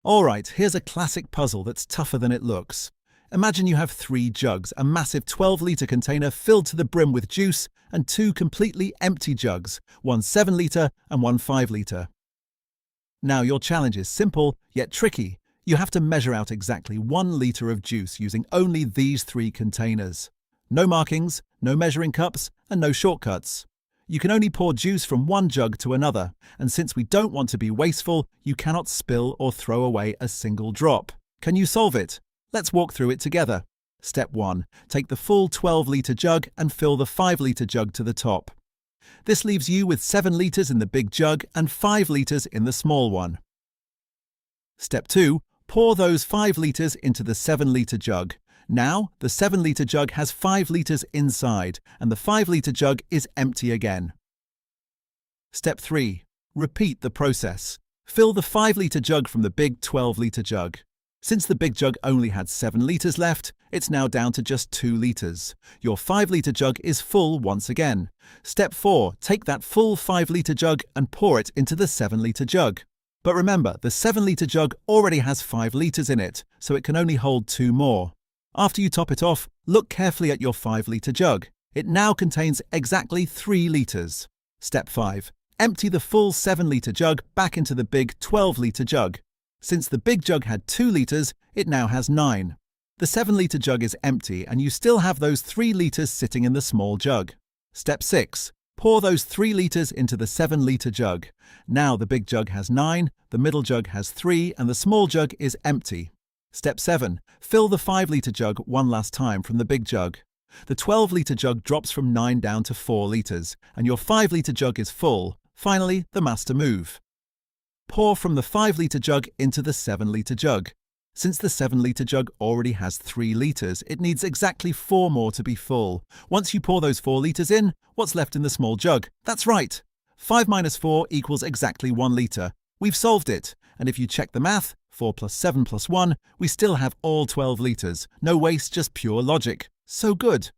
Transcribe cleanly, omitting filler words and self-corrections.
Alright, here's a classic puzzle that's tougher than it looks. Imagine you have 3 jugs, a massive 12-litre container filled to the brim with juice, and 2 completely empty jugs, one 7-litre and one 5-litre. Now your challenge is simple, yet tricky. You have to measure out exactly 1 litre of juice using only these 3 containers. No markings, no measuring cups, and no shortcuts. You can only pour juice from one jug to another, and since we don't want to be wasteful, you cannot spill or throw away a single drop. Can you solve it? Let's walk through it together. Step 1. Take the full 12-litre jug and fill the 5-litre jug to the top. This leaves you with 7 litres in the big jug and 5 litres in the small one. Step 2. Pour those 5 litres into the 7-litre jug. Now, the 7-litre jug has 5 litres inside, and the 5-litre jug is empty again. Step 3. Repeat the process. Fill the 5-litre jug from the big 12-litre jug. Since the big jug only had 7 litres left, it's now down to just 2 litres. Your 5-litre jug is full once again. Step 4. Take that full 5-litre jug and pour it into the 7-litre jug. But remember, the 7-litre jug already has 5 litres in it, so it can only hold 2 more. After you top it off, look carefully at your 5-litre jug. It now contains exactly 3 litres. Step 5. Empty the full 7-litre jug back into the big 12-litre jug. Since the big jug had 2 litres, it now has 9. The 7-litre jug is empty and you still have those 3 litres sitting in the small jug. Step 6. Pour those 3 litres into the 7-litre jug. Now the big jug has 9, the middle jug has 3, and the small jug is empty. Step 7. Fill the 5-litre jug one last time from the big jug. The 12-litre jug drops from 9 down to 4 litres, and your 5-litre jug is full. Finally, the master move. Pour from the 5-litre jug into the 7-litre jug. Since the 7-litre jug already has 3 litres, it needs exactly 4 more to be full. Once you pour those 4 litres in, what's left in the small jug? That's right! 5 minus 4 equals exactly 1 litre. We've solved it, and if you check the math, 4 plus 7 plus 1, we still have all 12 litres. No waste, just pure logic. So good!